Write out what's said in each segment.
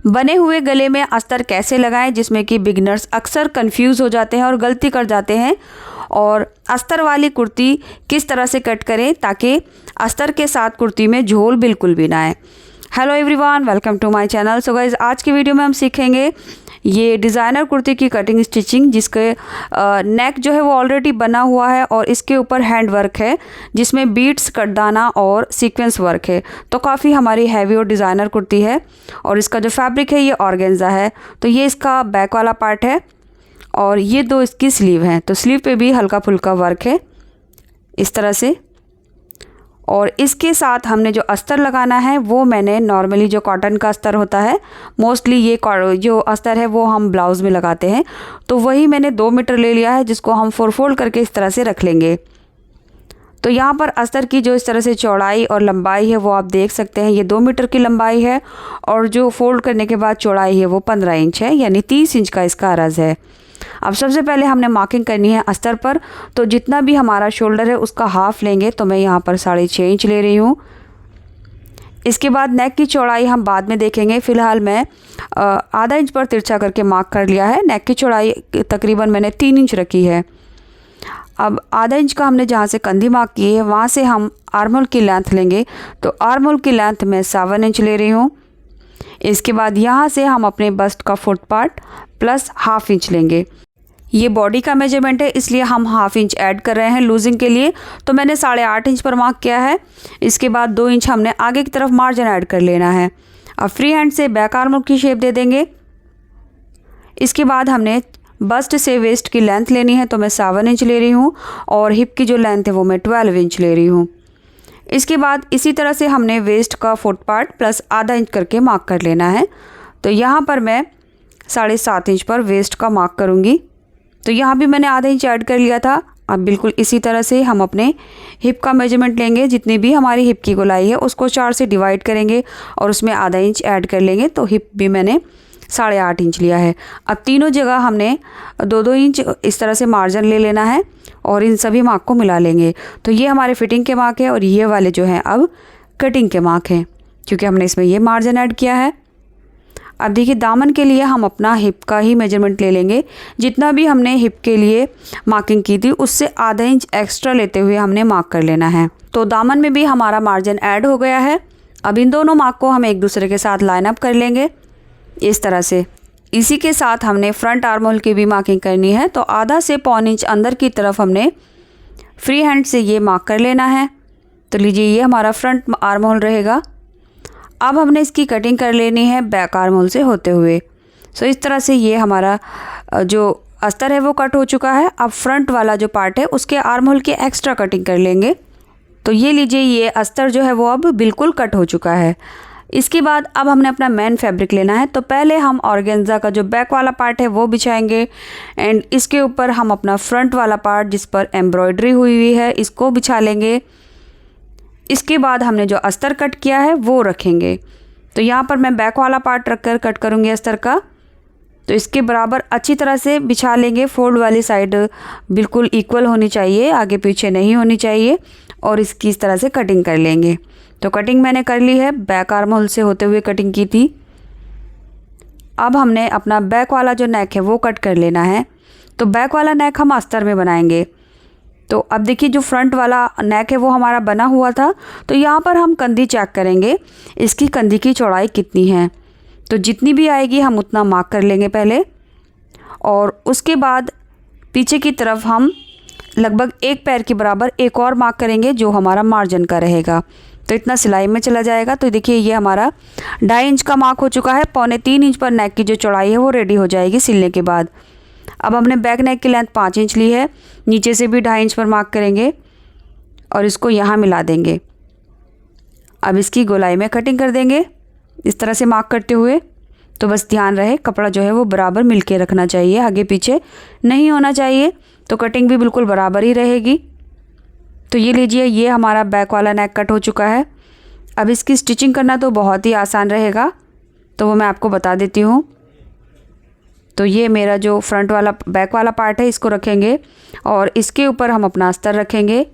बने हुए गले में अस्तर कैसे लगाएं, जिसमें कि बिगिनर्स अक्सर कंफ्यूज हो जाते हैं और गलती कर जाते हैं। और अस्तर वाली कुर्ती किस तरह से कट करें ताकि अस्तर के साथ कुर्ती में झोल बिल्कुल भी ना आए। Hello everyone, welcome to my channel. So guys, आज की वीडियो में हम सीखेंगे ये डिज़ाइनर कुर्ती की कटिंग स्टिचिंग, जिसके नेक जो है वो ऑलरेडी बना हुआ है और इसके ऊपर हैंड वर्क है जिसमें बीट्स, कटदाना और सीक्वेंस वर्क है। तो काफ़ी हमारी हैवी और डिज़ाइनर कुर्ती है और इसका जो फैब्रिक है ये ऑर्गेन्जा है। तो ये इसका बैक वाला पार्ट है और ये दो इसकी स्लीव हैं। तो स्लीव पे भी हल्का फुल्का वर्क है इस तरह से। और इसके साथ हमने जो अस्तर लगाना है वो मैंने नॉर्मली जो कॉटन का अस्तर होता है, मोस्टली ये जो अस्तर है वो हम ब्लाउज़ में लगाते हैं, तो वही मैंने 2 मीटर ले लिया है जिसको हम 4 फोल्ड करके इस तरह से रख लेंगे। तो यहाँ पर अस्तर की जो इस तरह से चौड़ाई और लंबाई है वो आप देख सकते हैं, ये 2 मीटर की लंबाई है और जो फोल्ड करने के बाद चौड़ाई है वो 15 इंच है, यानी 30 इंच का इसका अरज़ है। अब सबसे पहले हमने मार्किंग करनी है अस्तर पर। तो जितना भी हमारा शोल्डर है उसका हाफ लेंगे, तो मैं यहाँ पर 6.5 इंच ले रही हूँ। इसके बाद नेक की चौड़ाई हम बाद में देखेंगे, फ़िलहाल मैं आधा इंच पर तिरछा करके मार्क कर लिया है। नेक की चौड़ाई तकरीबन मैंने 3 इंच रखी है। अब आधा इंच का हमने जहाँ से कंधी मार्क की है वहाँ से हम आर्महोल की लेंथ लेंगे, तो आर्महोल की लेंथ मैं 7 इंच ले रही हूँ। इसके बाद यहाँ से हम अपने बस्ट का foot part plus half inch लेंगे। ये बॉडी का मेजरमेंट है इसलिए हम हाफ इंच ऐड कर रहे हैं लूजिंग के लिए। तो मैंने 8.5 इंच पर मार्क किया है। इसके बाद 2 इंच हमने आगे की तरफ मार्जिन ऐड कर लेना है। अब फ्री हैंड से बैक आर्म की शेप दे देंगे। इसके बाद हमने बस्ट से वेस्ट की लेंथ लेनी है, तो मैं 7 इंच ले रही हूँ और हिप की जो लेंथ है वो मैं 12 इंच ले रही हूँ। इसके बाद इसी तरह से हमने वेस्ट का फुट पार्ट प्लस आधा इंच करके मार्क कर लेना है। तो यहाँ पर मैं 7.5 इंच पर वेस्ट का मार्क करूँगी। तो यहाँ भी मैंने आधा इंच ऐड कर लिया था। अब बिल्कुल इसी तरह से हम अपने हिप का मेजरमेंट लेंगे, जितनी भी हमारी हिप की गोलाई है उसको 4 से डिवाइड करेंगे और उसमें आधा इंच ऐड कर लेंगे। तो हिप भी मैंने 8.5 इंच लिया है। अब तीनों जगह हमने 2-2 इंच इस तरह से मार्जिन ले लेना है और इन सभी मार्क को मिला लेंगे। तो ये हमारे फिटिंग के मार्क है और ये वाले जो हैं अब कटिंग के मार्क हैं, क्योंकि हमने इसमें ये मार्जिन ऐड किया है। अब देखिए, दामन के लिए हम अपना हिप का ही मेजरमेंट ले लेंगे। जितना भी हमने हिप के लिए मार्किंग की थी उससे आधा इंच एक्स्ट्रा लेते हुए हमने मार्क कर लेना है। तो दामन में भी हमारा मार्जिन ऐड हो गया है। अब इन दोनों मार्क को हम एक दूसरे के साथ लाइन अप कर लेंगे इस तरह से। इसी के साथ हमने फ्रंट आर्म होल की भी मार्किंग करनी है। तो आधा से 1.25 इंच अंदर की तरफ हमने फ्री हैंड से ये मार्क कर लेना है। तो लीजिए, ये हमारा फ्रंट आर्म होल रहेगा। अब हमने इसकी कटिंग कर लेनी है बैक आर्म होल से होते हुए। सो इस तरह से ये हमारा जो अस्तर है वो कट हो चुका है। अब फ्रंट वाला जो पार्ट है उसके आर्म होल की एक्स्ट्रा कटिंग कर लेंगे। तो ये लीजिए, ये अस्तर जो है वो अब बिल्कुल कट हो चुका है। इसके बाद अब हमने अपना मेन फैब्रिक लेना है। तो पहले हम ऑर्गेन्जा का जो बैक वाला पार्ट है वो बिछाएंगे एंड इसके ऊपर हम अपना फ्रंट वाला पार्ट जिस पर एम्ब्रॉयडरी हुई हुई है इसको बिछा लेंगे। इसके बाद हमने जो अस्तर कट किया है वो रखेंगे। तो यहाँ पर मैं बैक वाला पार्ट रखकर कट करूँगी अस्तर का। तो इसके बराबर अच्छी तरह से बिछा लेंगे। फोल्ड वाली साइड बिल्कुल इक्वल होनी चाहिए, आगे पीछे नहीं होनी चाहिए। और इसकी इस तरह से कटिंग कर लेंगे। तो कटिंग मैंने कर ली है, बैक आर्म होल से होते हुए कटिंग की थी। अब हमने अपना बैक वाला जो नेक है वो कट कर लेना है। तो बैक वाला नेक हम अस्तर में बनाएंगे। तो अब देखिए, जो फ्रंट वाला नेक है वो हमारा बना हुआ था। तो यहाँ पर हम कंधी चेक करेंगे, इसकी कंधी की चौड़ाई कितनी है। तो जितनी भी आएगी हम उतना मार्क कर लेंगे पहले, और उसके बाद पीछे की तरफ हम लगभग 1 पैर के बराबर एक और मार्क करेंगे जो हमारा मार्जिन का रहेगा। तो इतना सिलाई में चला जाएगा। तो देखिए, ये हमारा 2.5 इंच का मार्क हो चुका है। 2.25 इंच पर नेक की जो चौड़ाई है वो रेडी हो जाएगी सिलने के बाद। अब हमने बैक नेक की लेंथ 5 इंच ली है, नीचे से भी 2.5 इंच पर मार्क करेंगे और इसको यहाँ मिला देंगे। अब इसकी गोलाई में कटिंग कर देंगे इस तरह से मार्क करते हुए। तो बस ध्यान रहे, कपड़ा जो है वो बराबर मिल के रखना चाहिए, आगे पीछे नहीं होना चाहिए। तो कटिंग भी बिल्कुल बराबर ही रहेगी। तो ये लीजिए, ये हमारा बैक वाला नेक कट हो चुका है। अब इसकी स्टिचिंग करना तो बहुत ही आसान रहेगा, तो वो मैं आपको बता देती हूँ। तो ये मेरा जो फ्रंट वाला बैक वाला पार्ट है इसको रखेंगे और इसके ऊपर हम अपना अस्तर रखेंगे।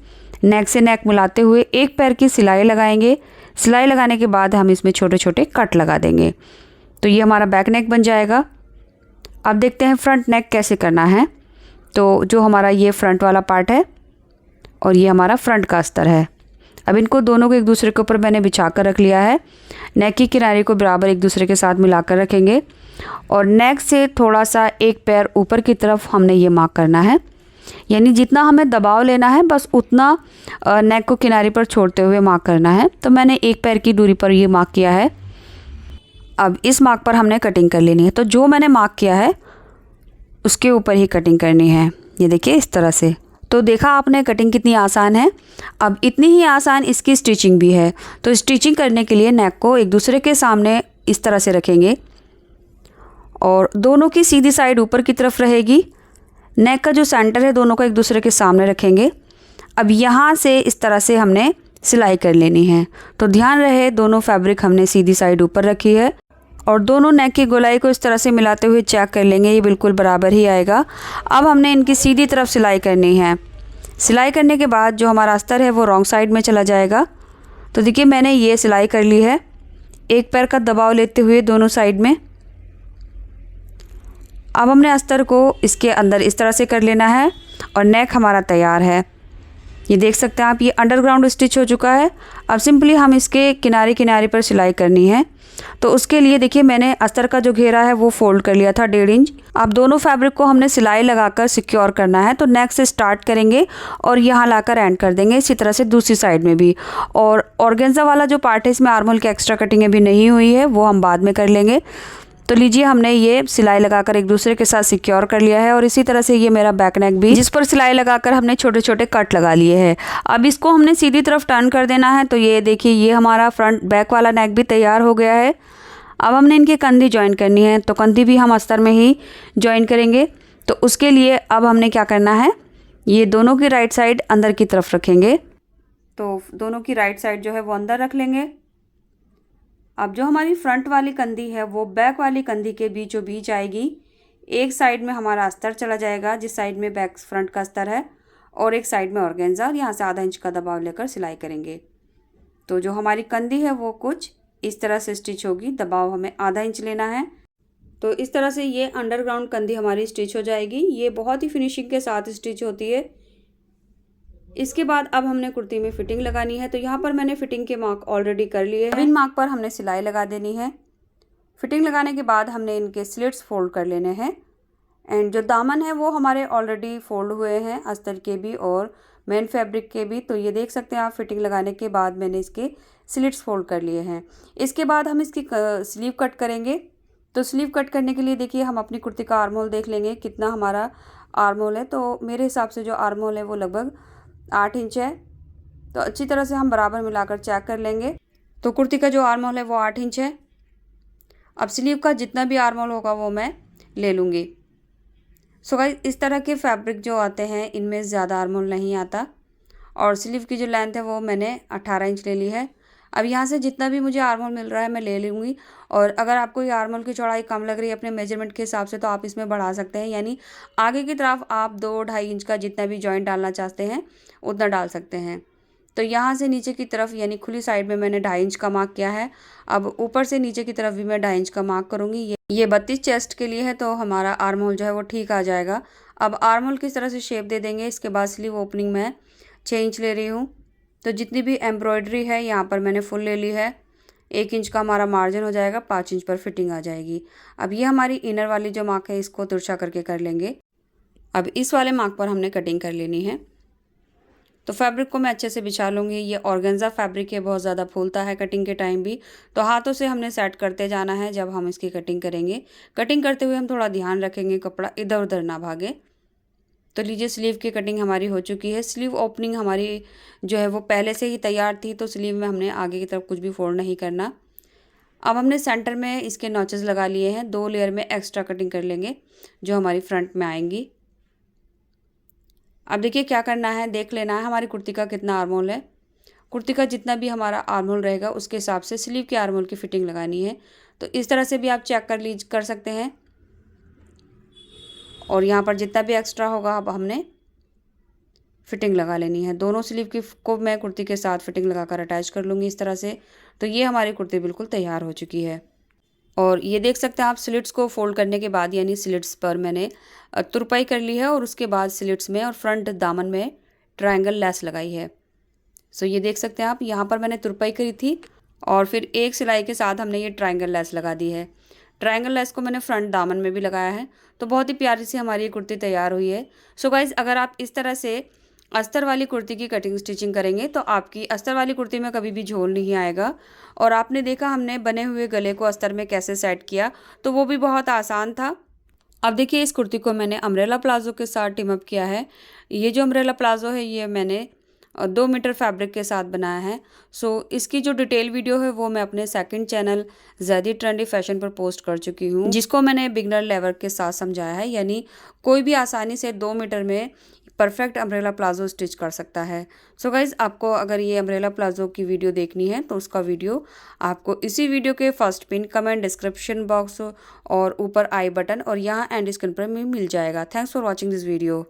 नेक से नेक मिलाते हुए 1 पैर की सिलाई लगाएंगे। सिलाई लगाने के बाद हम इसमें छोटे छोटे कट लगा देंगे। तो ये हमारा बैक नेक बन जाएगा। अब देखते हैं फ्रंट नेक कैसे करना है। तो जो हमारा ये फ्रंट वाला पार्ट है और ये हमारा फ्रंट का अस्तर है। अब इनको दोनों को एक दूसरे के ऊपर मैंने बिछा कर रख लिया है। नेक की किनारे को बराबर एक दूसरे के साथ मिलाकर रखेंगे और नेक से थोड़ा सा एक पैर ऊपर की तरफ हमने ये मार्क करना है, यानी जितना हमें दबाव लेना है बस उतना नेक को किनारे पर छोड़ते हुए मार्क करना है। तो मैंने एक पैर की दूरी पर ये मार्क किया है। अब इस मार्क पर हमने कटिंग कर लेनी है। तो जो मैंने मार्क किया है उसके ऊपर ही कटिंग करनी है। ये देखिए इस तरह से। तो देखा आपने कटिंग कितनी आसान है। अब इतनी ही आसान इसकी स्टिचिंग भी है। तो स्टिचिंग करने के लिए नेक को एक दूसरे के सामने इस तरह से रखेंगे और दोनों की सीधी साइड ऊपर की तरफ रहेगी। नेक का जो सेंटर है दोनों को एक दूसरे के सामने रखेंगे। अब यहाँ से इस तरह से हमने सिलाई कर लेनी है। तो ध्यान रहे दोनों फैब्रिक हमने सीधी साइड ऊपर रखी है और दोनों नेक की गोलाई को इस तरह से मिलाते हुए चेक कर लेंगे, ये बिल्कुल बराबर ही आएगा। अब हमने इनकी सीधी तरफ सिलाई करनी है। सिलाई करने के बाद जो हमारा अस्तर है वो रॉन्ग साइड में चला जाएगा। तो देखिए मैंने ये सिलाई कर ली है, एक पैर का दबाव लेते हुए दोनों साइड में। अब हमने अस्तर को इसके अंदर इस तरह से कर लेना है और नेक हमारा तैयार है। ये देख सकते हैं आप, ये अंडरग्राउंड स्टिच हो चुका है। अब सिंपली हम इसके किनारे किनारे पर सिलाई करनी है। तो उसके लिए देखिए मैंने अस्तर का जो घेरा है वो फोल्ड कर लिया था 1.5 इंच। अब दोनों फैब्रिक को हमने सिलाई लगाकर सिक्योर करना है। तो नेक से स्टार्ट करेंगे और यहाँ लाकर एंड कर देंगे। इसी तरह से दूसरी साइड में भी। और ऑर्गेन्जा वाला जो पार्ट है इसमें आर्महोल की एक्स्ट्रा कटिंग अभी नहीं हुई है, वो हम बाद में कर लेंगे। तो लीजिए हमने ये सिलाई लगाकर एक दूसरे के साथ सिक्योर कर लिया है। और इसी तरह से ये मेरा बैक नेक भी, जिस पर सिलाई लगाकर हमने छोटे छोटे कट लगा लिए हैं। अब इसको हमने सीधी तरफ टर्न कर देना है। तो ये देखिए ये हमारा फ्रंट बैक वाला नेक भी तैयार हो गया है। अब हमने इनकी कंधी ज्वाइन करनी है। तो कंधी भी हम अस्तर में ही ज्वाइन करेंगे। तो उसके लिए अब हमने क्या करना है, ये दोनों की राइट साइड अंदर की तरफ रखेंगे। तो दोनों की राइट साइड जो है वो अंदर रख लेंगे। अब जो हमारी फ्रंट वाली कंधी है वो बैक वाली कंधी के बीचों बीच आएगी। एक साइड में हमारा अस्तर चला जाएगा, जिस साइड में बैक फ्रंट का अस्तर है, और एक साइड में ऑर्गेन्जा, और यहाँ से आधा इंच का दबाव लेकर सिलाई करेंगे। तो जो हमारी कंधी है वो कुछ इस तरह से स्टिच होगी। दबाव हमें आधा इंच लेना है। तो इस तरह से ये अंडरग्राउंड कंधी हमारी स्टिच हो जाएगी। ये बहुत ही फिनिशिंग के साथ स्टिच होती है। इसके बाद अब हमने कुर्ती में फिटिंग लगानी है। तो यहाँ पर मैंने फिटिंग के मार्क ऑलरेडी कर लिए हैं। इन मार्क पर हमने सिलाई लगा देनी है। फिटिंग लगाने के बाद हमने इनके स्लिट्स फोल्ड कर लेने हैं। एंड जो दामन है वो हमारे ऑलरेडी फोल्ड हुए हैं, अस्तर के भी और मेन फैब्रिक के भी। तो ये देख सकते हैं आप, फिटिंग लगाने के बाद मैंने इसके स्लिट्स फोल्ड कर लिए हैं। इसके बाद हम इसकी स्लीव कट करेंगे। तो स्लीव कट करने के लिए देखिए हम अपनी कुर्ती का आर्म होल देख लेंगे कितना हमारा आर्म होल है। तो मेरे हिसाब से जो आर्म होल है वो लगभग 8 इंच है। तो अच्छी तरह से हम बराबर मिलाकर चेक कर लेंगे। तो कुर्ती का जो आर्म होल है वो 8 इंच है। अब स्लीव का जितना भी आर्म होल होगा वो मैं ले लूँगी। सो गाइस, इस तरह के फैब्रिक जो आते हैं इनमें ज़्यादा आर्म होल नहीं आता। और स्लीव की जो लेंथ है वो मैंने 18 इंच ले ली है। अब यहाँ से जितना भी मुझे आर्म होल मिल रहा है मैं ले लूँगी। और अगर आपको ये आर्म होल की चौड़ाई कम लग रही है अपने मेजरमेंट के हिसाब से तो आप इसमें बढ़ा सकते हैं। यानी आगे की तरफ आप 2-2.5 इंच का जितना भी जॉइंट डालना चाहते हैं उतना डाल सकते हैं। तो यहाँ से नीचे की तरफ यानी खुली साइड में मैंने 2.5 इंच का मार्क किया है। अब ऊपर से नीचे की तरफ भी मैं 2.5 इंच का मार्क करूँगी। ये 32 चेस्ट के लिए है तो हमारा आर्म होल जो है वो ठीक आ जाएगा। अब आर्म होल किस तरह से शेप दे देंगे। इसके बाद स्लीव ओपनिंग मैं 6 इंच ले रही हूँ। तो जितनी भी एम्ब्रॉयडरी है यहाँ पर मैंने फुल ले ली है। 1 इंच का हमारा मार्जिन हो जाएगा, 5 इंच पर फिटिंग आ जाएगी। अब ये हमारी इनर वाली जो मार्क है इसको तिरछा करके कर लेंगे। अब इस वाले मार्क पर हमने कटिंग कर लेनी है। तो फैब्रिक को मैं अच्छे से बिछा लूँगी। ये ऑर्गेन्जा फैब्रिक है, बहुत ज़्यादा फूलता है कटिंग के टाइम भी। तो हाथों से हमने सेट करते जाना है जब हम इसकी कटिंग करेंगे। कटिंग करते हुए हम थोड़ा ध्यान रखेंगे कपड़ा इधर उधर ना भागे। तो लीजिए स्लीव की कटिंग हमारी हो चुकी है। स्लीव ओपनिंग हमारी जो है वो पहले से ही तैयार थी। तो स्लीव में हमने आगे की तरफ कुछ भी फोल्ड नहीं करना। अब हमने सेंटर में इसके नॉचेस लगा लिए हैं। 2 लेयर में एक्स्ट्रा कटिंग कर लेंगे जो हमारी फ्रंट में आएंगी। अब देखिए क्या करना है, देख लेना है हमारी कुर्ती का कितना आर्म होल है। कुर्ती का जितना भी हमारा आर्म होल रहेगा उसके हिसाब से स्लीव के आर्म होल की फिटिंग लगानी है। तो इस तरह से भी आप चेक कर सकते हैं। और यहाँ पर जितना भी एक्स्ट्रा होगा अब हमने फिटिंग लगा लेनी है। दोनों स्लीव की को मैं कुर्ती के साथ फिटिंग लगाकर अटैच कर लूँगी इस तरह से। तो ये हमारी कुर्ती बिल्कुल तैयार हो चुकी है। और ये देख सकते हैं आप स्लिट्स को फोल्ड करने के बाद, यानी स्लिट्स पर मैंने तुरपाई कर ली है और उसके बाद स्लिट्स में और फ्रंट दामन में ट्रायंगल लेस लगाई है। सो ये देख सकते हैं आप, यहाँ पर मैंने तुरपाई करी थी और फिर एक सिलाई के साथ हमने ये ट्रायंगल लेस लगा दी है। ट्रायंगल लेस को मैंने फ्रंट दामन में भी लगाया है। तो बहुत ही प्यारी सी हमारी ये कुर्ती तैयार हुई है। सो गाइज़, अगर आप इस तरह से अस्तर वाली कुर्ती की कटिंग स्टिचिंग करेंगे तो आपकी अस्तर वाली कुर्ती में कभी भी झोल नहीं आएगा। और आपने देखा हमने बने हुए गले को अस्तर में कैसे सेट किया, तो वो भी बहुत आसान था। अब देखिए, इस कुर्ती को मैंने अम्ब्रेला प्लाजो के साथ टीम अप किया है। ये जो अम्ब्रेला प्लाजो है ये मैंने 2 मीटर फैब्रिक के साथ बनाया है। सो इसकी जो डिटेल वीडियो है वो मैं अपने second channel Zaidi trendy fashion पर पोस्ट कर चुकी हूँ, जिसको मैंने बिगनर लेवल के साथ समझाया है, यानी कोई भी आसानी से 2 मीटर में परफेक्ट अम्ब्रेला प्लाजो स्टिच कर सकता है। सो गाइज़, आपको अगर ये अम्ब्रेला प्लाजो की वीडियो देखनी है तो उसका वीडियो आपको इसी वीडियो के first pin, comment, description box और ऊपर आई बटन और यहाँ एंड स्क्रीन पर मिल जाएगा। Thanks for watching this video.